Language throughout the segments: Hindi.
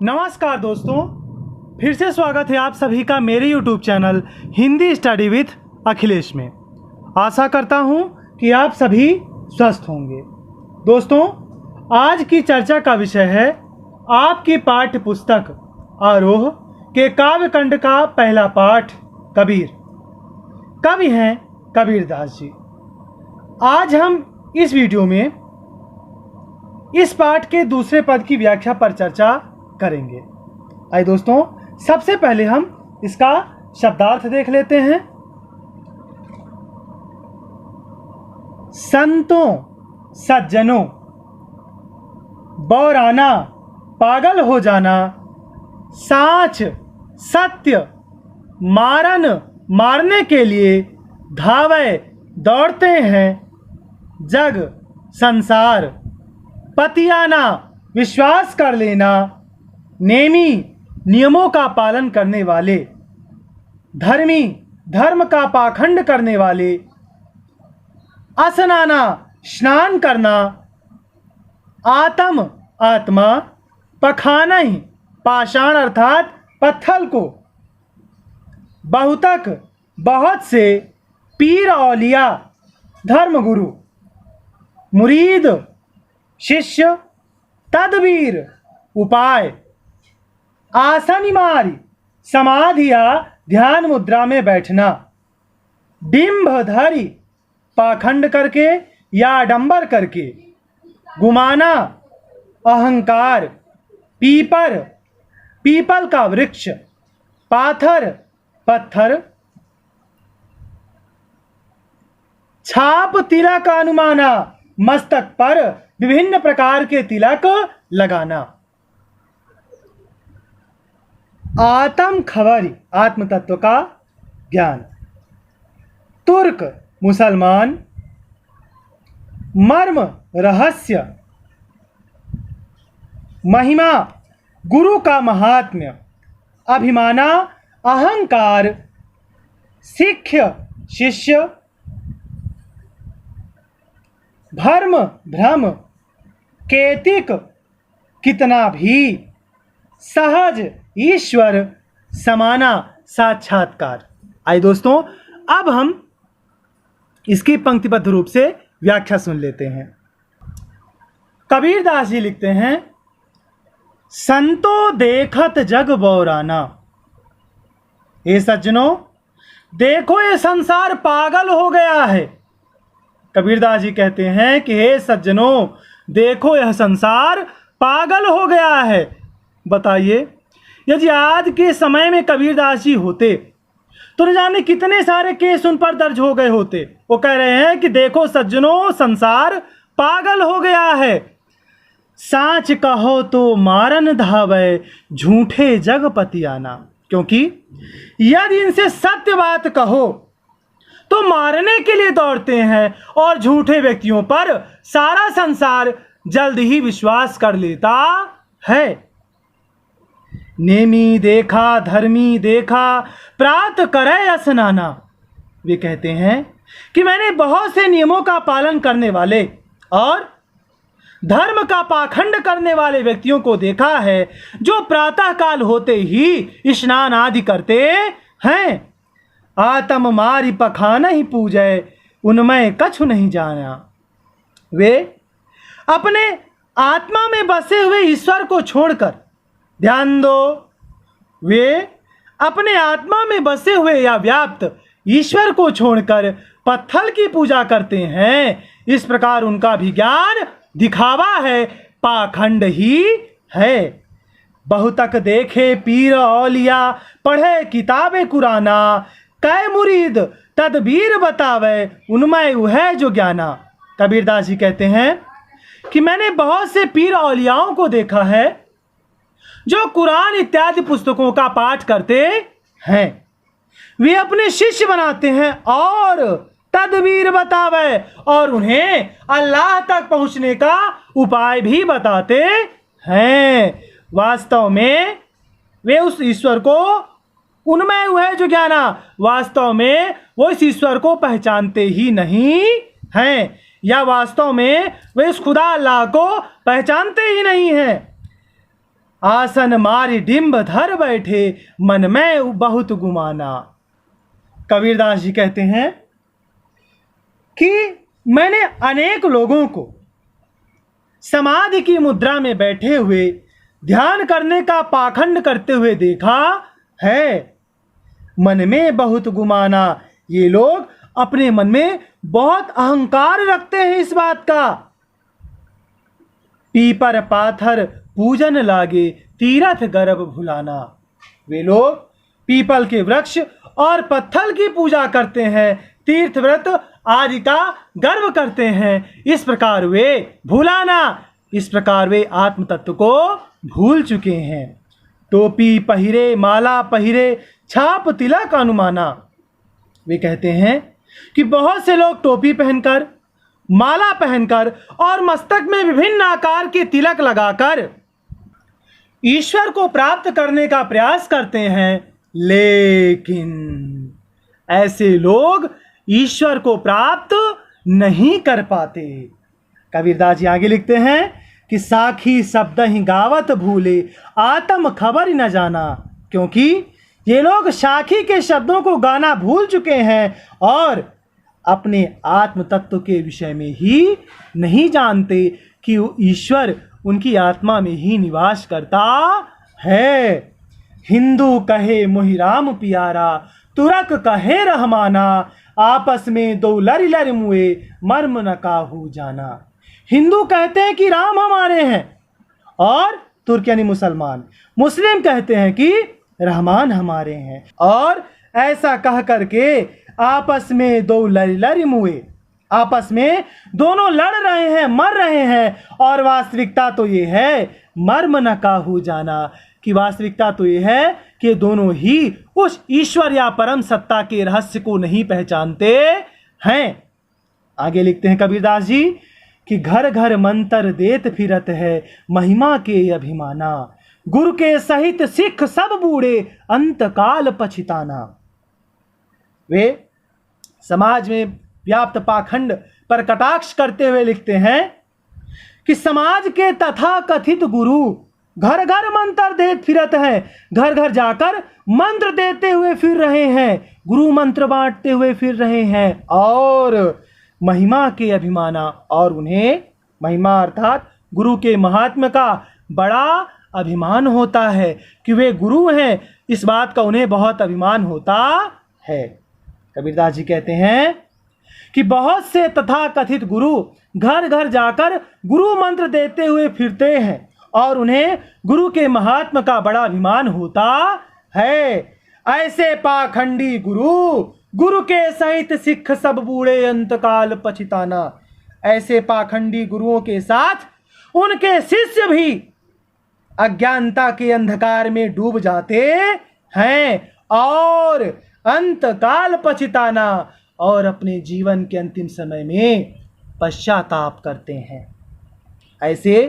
नमस्कार दोस्तों, फिर से स्वागत है आप सभी का मेरे YouTube channel Hindi study with Akhilesh में। आशा करता हूं कि आप सभी स्वस्थ होंगे। दोस्तों, आज की चर्चा का विषय है आपकी पाठ्य पुस्तक आरोह के काव्यखंड का पहला पाठ कबीर। कवि हैं कबीरदास जी। आज हम इस वीडियो में इस पाठ के दूसरे पद की व्याख्या पर चर्चा करेंगे। आइए दोस्तों, सबसे पहले हम इसका शब्दार्थ देख लेते हैं। संतों सज्जनों, बौराना पागल हो जाना, साच सत्य मारन मारने के लिए धावे दौड़ते हैं, जग संसार पतियाना विश्वास कर लेना, नेमी नियमों का पालन करने वाले, धर्मी धर्म का पाखंड करने वाले, असनाना स्नान करना, आत्म आत्मा पखाना ही पाषाण अर्थात पत्थल को, बहुतक बहुत से, पीर औलिया धर्मगुरु, मुरीद शिष्य, तदबीर उपाय, आसनिमारी समाधि या ध्यान मुद्रा में बैठना, डिंबधारी पाखंड करके या आडंबर करके, गुमाना अहंकार, पीपर पीपल का वृक्ष, पाथर पत्थर, छाप तिलक अनुमाना मस्तक पर विभिन्न प्रकार के तिलक लगाना, आत्म खबरी आत्म तत्व का ज्ञान, तुर्क मुसलमान, मर्म रहस्य, महिमा गुरु का महात्म्य, अभिमाना अहंकार, शिष्य शिष्य, भर्म भ्रम, केतिक कितना भी, सहज ईश्वर, समाना साक्षात्कार। आइए दोस्तों, अब हम इसकी पंक्तिबद्ध रूप से व्याख्या सुन लेते हैं। कबीरदास जी लिखते हैं, संतो देखत जग बौराना। ये सज्जनों, देखो ये संसार पागल हो गया है। कबीरदास जी कहते हैं कि हे सज्जनों, देखो यह संसार पागल हो गया है। बताइए, यदि आज के समय में कबीरदास जी होते तो न जाने कितने सारे केस उन पर दर्ज हो गए होते। वो कह रहे हैं कि देखो सज्जनों, संसार पागल हो गया है। साच कहो तो मारन धावे, झूठे जग पतियाना। क्योंकि यदि इनसे सत्य बात कहो तो मारने के लिए दौड़ते हैं और झूठे व्यक्तियों पर सारा संसार जल्द ही विश्वास कर लेता है। नेमी देखा धर्मी देखा, प्रात करे स्नाना। वे कहते हैं कि मैंने बहुत से नियमों का पालन करने वाले और धर्म का पाखंड करने वाले व्यक्तियों को देखा है, जो प्रातः काल होते ही स्नान आदि करते हैं। आत्म मारी पखाना ही पूजय, उनमें कछु नहीं जाना। वे अपने आत्मा में बसे हुए ईश्वर को छोड़कर, ध्यान दो, वे अपने आत्मा में बसे हुए या व्याप्त ईश्वर को छोड़कर पत्थल की पूजा करते हैं। इस प्रकार उनका भी ज्ञान दिखावा है, पाखंड ही है। बहुतक देखे पीर औलिया, पढ़े किताबे कुराना, कै मुरीद तदबीर बतावे, उनमें वह जो ज्ञाना। कबीरदास जी कहते हैं कि मैंने बहुत से पीर औलियाओं को देखा है जो कुरान इत्यादि पुस्तकों का पाठ करते हैं। वे अपने शिष्य बनाते हैं और तदबीर बतावे, और उन्हें अल्लाह तक पहुंचने का उपाय भी बताते हैं। वास्तव में वे उस ईश्वर को, उनमें वह जो ज्ञाना, वास्तव में वो इस ईश्वर को पहचानते ही नहीं हैं, या वास्तव में वे इस खुदा अल्लाह को पहचानते ही नहीं हैं। आसन मारी डिंब धर बैठे, मन में बहुत गुमाना। कबीरदास जी कहते हैं कि मैंने अनेक लोगों को समाधि की मुद्रा में बैठे हुए ध्यान करने का पाखंड करते हुए देखा है। मन में बहुत गुमाना, ये लोग अपने मन में बहुत अहंकार रखते हैं इस बात का। पीपर पाथर पूजन लागे, तीरथ गर्भ भुलाना। वे लोग पीपल के वृक्ष और पत्थर की पूजा करते हैं, तीर्थ व्रत आदि का गर्व करते हैं। इस प्रकार वे भुलाना, इस प्रकार वे आत्म तत्व को भूल चुके हैं। टोपी पहिरे, माला पहिरे, छाप तिलक अनुमाना। वे कहते हैं कि बहुत से लोग टोपी पहनकर, माला पहनकर और मस्तक में विभिन्न आकार के तिलक लगाकर ईश्वर को प्राप्त करने का प्रयास करते हैं, लेकिन ऐसे लोग ईश्वर को प्राप्त नहीं कर पाते। कबीरदास जी आगे लिखते हैं कि साखी शब्द ही गावत भूले, आत्म खबर न जाना। क्योंकि ये लोग साखी के शब्दों को गाना भूल चुके हैं और अपने आत्म तत्व के विषय में ही नहीं जानते कि ईश्वर उनकी आत्मा में ही निवास करता है। हिंदू कहे मोहि राम प्यारा, तुरक कहे रहमाना, आपस में दो लरि लरि मुए, मर्म न काहू जाना। हिंदू कहते हैं कि राम हमारे हैं और तुर्क यानी मुसलमान, मुस्लिम कहते हैं कि रहमान हमारे हैं, और ऐसा कह करके आपस में दो लरि लरि मुए, आपस में दोनों लड़ रहे हैं, मर रहे हैं। और वास्तविकता तो ये है, मर्म न काहू जाना, कि वास्तविकता तो ये है कि दोनों ही उस ईश्वर या परम सत्ता के रहस्य को नहीं पहचानते हैं। आगे लिखते हैं कबीरदास जी कि घर घर मंत्र देत फिरत है, महिमा के अभिमाना, गुरु के सहित सिख सब बूढ़े, अंत काल पछिताना। वे समाज में व्याप्त पाखंड पर कटाक्ष करते हुए लिखते हैं कि समाज के तथा कथित गुरु घर घर मंत्र दे फिरत है, घर घर जाकर मंत्र देते हुए फिर रहे हैं, गुरु मंत्र बांटते हुए फिर रहे हैं, और महिमा के अभिमाना, और उन्हें महिमा अर्थात गुरु के महात्म्य का बड़ा अभिमान होता है कि वे गुरु हैं। इस बात का उन्हें बहुत अभिमान होता है। कबीरदास जी कहते हैं कि बहुत से तथा कथित गुरु घर घर जाकर गुरु मंत्र देते हुए फिरते हैं और उन्हें गुरु के महात्म्य का बड़ा अभिमान होता है। ऐसे पाखंडी गुरु, गुरु के सहित सिख सब बूढ़े, अंतकाल पछिताना। ऐसे पाखंडी गुरुओं के साथ उनके शिष्य भी अज्ञानता के अंधकार में डूब जाते हैं और अंतकाल पछिताना, और अपने जीवन के अंतिम समय में पश्चाताप करते हैं। ऐसे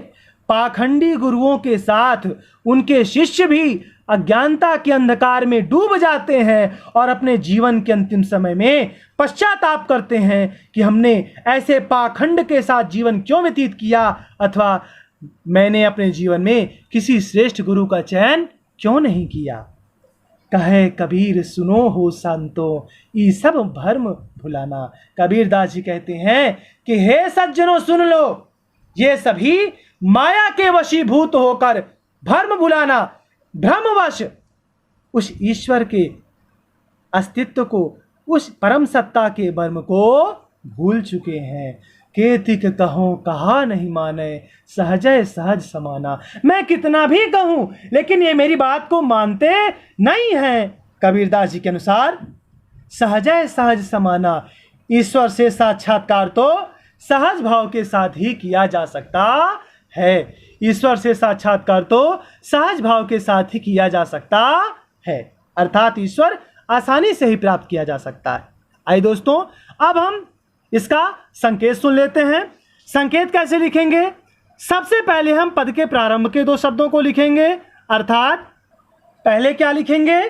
पाखंडी गुरुओं के साथ उनके शिष्य भी अज्ञानता के अंधकार में डूब जाते हैं और अपने जीवन के अंतिम समय में पश्चाताप करते हैं कि हमने ऐसे पाखंड के साथ जीवन क्यों व्यतीत किया, अथवा मैंने अपने जीवन में किसी श्रेष्ठ गुरु का चयन क्यों नहीं किया। कहे कबीर सुनो हो संतो, ये सब भ्रम भुलाना। कबीरदास जी कहते हैं कि हे सज्जनों सुन लो, ये सभी माया के वशीभूत होकर भ्रम भुलाना, भ्रमवश उस ईश्वर के अस्तित्व को, उस परम सत्ता के मर्म को भूल चुके हैं। केतिक कहो कहा नहीं माने, सहजय सहज समाना। मैं कितना भी कहूं लेकिन ये मेरी बात को मानते नहीं हैं। कबीरदास जी के अनुसार सहजय सहज समाना, ईश्वर से साक्षात्कार तो सहज भाव के साथ ही किया जा सकता है। ईश्वर से साक्षात्कार तो सहज भाव के साथ ही किया जा सकता है, अर्थात ईश्वर आसानी से ही प्राप्त किया जा सकता है। आइए दोस्तों, अब हम इसका संकेत सुन लेते हैं। संकेत कैसे लिखेंगे? सबसे पहले हम पद के प्रारंभ के दो शब्दों को लिखेंगे, अर्थात पहले क्या लिखेंगे?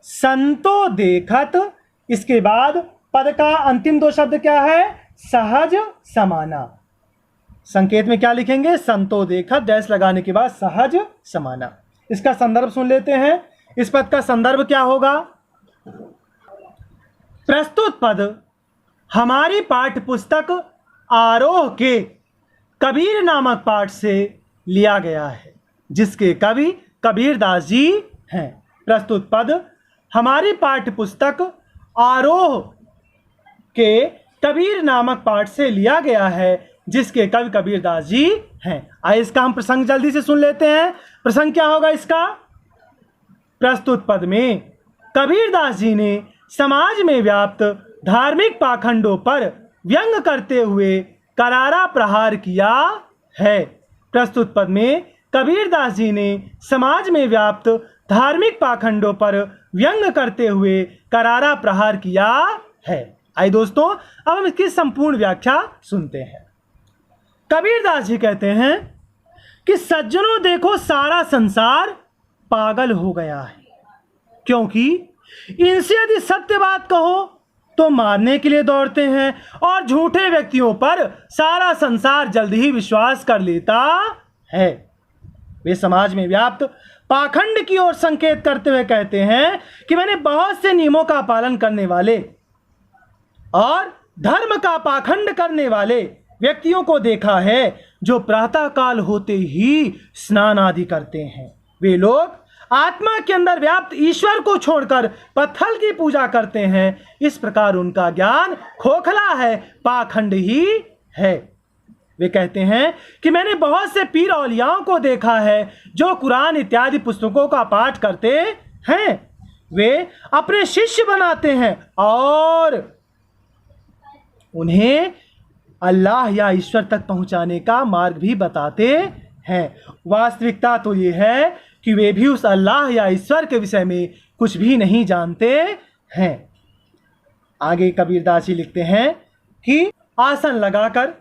संतो देखत। इसके बाद पद का अंतिम दो शब्द क्या है? सहज समाना। संकेत में क्या लिखेंगे? संतो देखत, डैश लगाने के बाद सहज समाना। इसका संदर्भ सुन लेते हैं। इस पद का संदर्भ क्या होगा? प्रस्तुत पद हमारी पाठ्य पुस्तक आरोह के कबीर नामक पाठ से लिया गया है, जिसके कवि कबीरदास जी हैं। प्रस्तुत पद हमारी पाठ्य पुस्तक आरोह के कबीर नामक पाठ से लिया गया है, जिसके कवि कबीरदास जी हैं। आइए इसका हम प्रसंग जल्दी से सुन लेते हैं। प्रसंग क्या होगा इसका? प्रस्तुत पद में कबीरदास जी ने समाज में व्याप्त धार्मिक पाखंडों पर व्यंग करते हुए करारा प्रहार किया है। प्रस्तुत पद में कबीरदास जी ने समाज में व्याप्त धार्मिक पाखंडों पर व्यंग करते हुए करारा प्रहार किया है। आइए दोस्तों, अब हम इसकी संपूर्ण व्याख्या सुनते हैं। कबीरदास जी कहते हैं कि सज्जनों देखो, सारा संसार पागल हो गया है, क्योंकि इनसे यदि सत्य बात कहो तो मारने के लिए दौड़ते हैं, और झूठे व्यक्तियों पर सारा संसार जल्द ही विश्वास कर लेता है। वे समाज में व्याप्त पाखंड की ओर संकेत करते हुए कहते हैं कि मैंने बहुत से नियमों का पालन करने वाले और धर्म का पाखंड करने वाले व्यक्तियों को देखा है, जो प्रातः काल होते ही स्नान आदि करते हैं। वे लोग आत्मा के अंदर व्याप्त ईश्वर को छोड़कर पत्थर की पूजा करते हैं। इस प्रकार उनका ज्ञान खोखला है, पाखंड ही है। वे कहते हैं कि मैंने बहुत से पीर औलियाओं को देखा है, जो कुरान इत्यादि पुस्तकों का पाठ करते हैं। वे अपने शिष्य बनाते हैं और उन्हें अल्लाह या ईश्वर तक पहुंचाने का मार्ग भी बताते हैं। वास्तविकता तो ये है कि वे भी उस अल्लाह या ईश्वर के विषय में कुछ भी नहीं जानते हैं। आगे कबीरदास जी लिखते हैं कि आसन लगाकर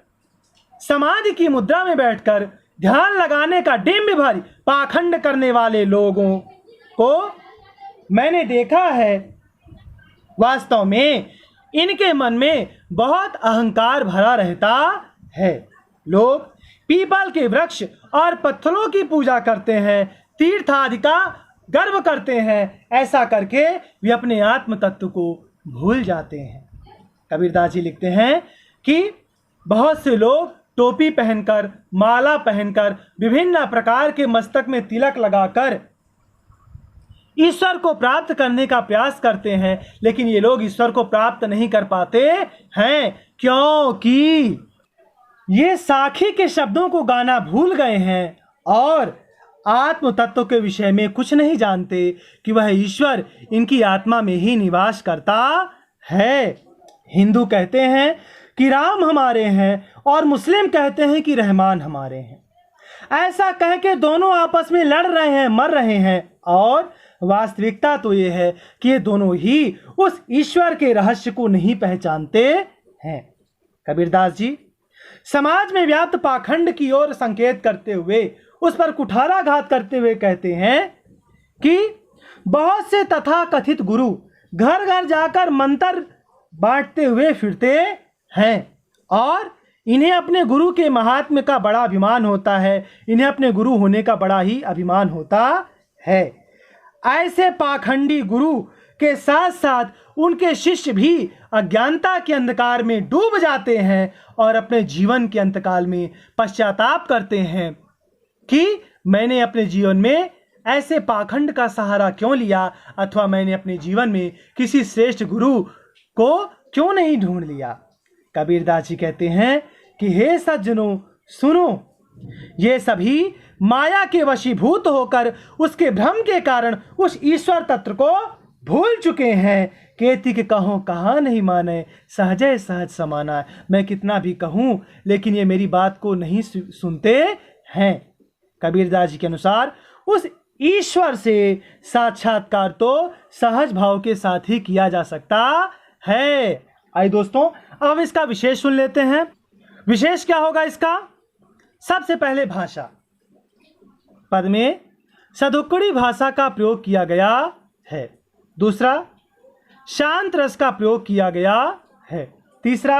समाधि की मुद्रा में बैठकर ध्यान लगाने का डिंब भर पाखंड करने वाले लोगों को मैंने देखा है। वास्तव में इनके मन में बहुत अहंकार भरा रहता है। लोग पीपल के वृक्ष और पत्थरों की पूजा करते हैं, तीर्थ आदि का गर्व करते हैं। ऐसा करके वे अपने आत्म तत्व को भूल जाते हैं। कबीरदास जी लिखते हैं कि बहुत से लोग टोपी पहनकर, माला पहनकर, विभिन्न प्रकार के मस्तक में तिलक लगाकर ईश्वर को प्राप्त करने का प्रयास करते हैं, लेकिन ये लोग ईश्वर को प्राप्त नहीं कर पाते हैं, क्योंकि ये साखी के शब्दों को गाना भूल गए हैं और आत्म तत्व के विषय में कुछ नहीं जानते कि वह ईश्वर इनकी आत्मा में ही निवास करता है। हिंदू कहते हैं कि राम हमारे हैं और मुस्लिम कहते हैं कि रहमान हमारे हैं। ऐसा कह के दोनों आपस में लड़ रहे हैं, मर रहे हैं, और वास्तविकता तो ये है कि ये दोनों ही उस ईश्वर के रहस्य को नहीं पहचानते हैं। कबीरदास जी समाज में व्याप्त पाखंड की ओर संकेत करते हुए उस पर कुठाराघात करते हुए कहते हैं कि बहुत से तथाकथित गुरु घर घर जाकर मंत्र बांटते हुए फिरते हैं और इन्हें अपने गुरु के महात्म्य का बड़ा अभिमान होता है। इन्हें अपने गुरु होने का बड़ा ही अभिमान होता है। ऐसे पाखंडी गुरु के साथ साथ उनके शिष्य भी अज्ञानता के अंधकार में डूब जाते हैं और अपने जीवन के अंतकाल में पश्चाताप करते हैं कि मैंने अपने जीवन में ऐसे पाखंड का सहारा क्यों लिया, अथवा मैंने अपने जीवन में किसी श्रेष्ठ गुरु को क्यों नहीं ढूंढ लिया। कबीरदास जी कहते हैं कि हे सज्जनों सुनो, ये सभी माया के वशीभूत होकर उसके भ्रम के कारण उस ईश्वर तत्व को भूल चुके हैं। केती के कहो कहाँ नहीं माने, सहजय सहज समाना। मैं कितना भी कहूँ लेकिन ये मेरी बात को नहीं सुनते हैं। कबीरदास जी के अनुसार उस ईश्वर से साक्षात्कार तो सहज भाव के साथ ही किया जा सकता है। आइए दोस्तों, अब इसका विशेष सुन लेते हैं। विशेष क्या होगा इसका? सबसे पहले भाषा। पद में सदुक्कड़ी भाषा का प्रयोग किया गया है। दूसरा, शांत रस का प्रयोग किया गया है। तीसरा,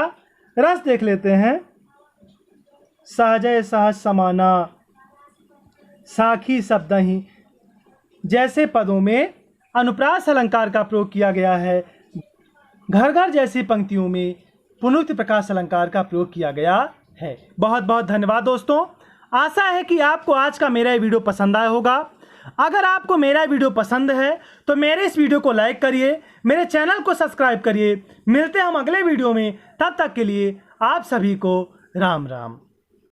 रस देख लेते हैं। सहजय सहज समाना, साखी शब्द ही जैसे पदों में अनुप्रास अलंकार का प्रयोग किया गया है। घर घर जैसी पंक्तियों में पुनरुक्ति प्रकाश अलंकार का प्रयोग किया गया है। बहुत बहुत धन्यवाद दोस्तों। आशा है कि आपको आज का मेरा ये वीडियो पसंद आया होगा। अगर आपको मेरा वीडियो पसंद है तो मेरे इस वीडियो को लाइक करिए, मेरे चैनल को सब्सक्राइब करिए। मिलते हैं हम अगले वीडियो में, तब तक के लिए आप सभी को राम राम।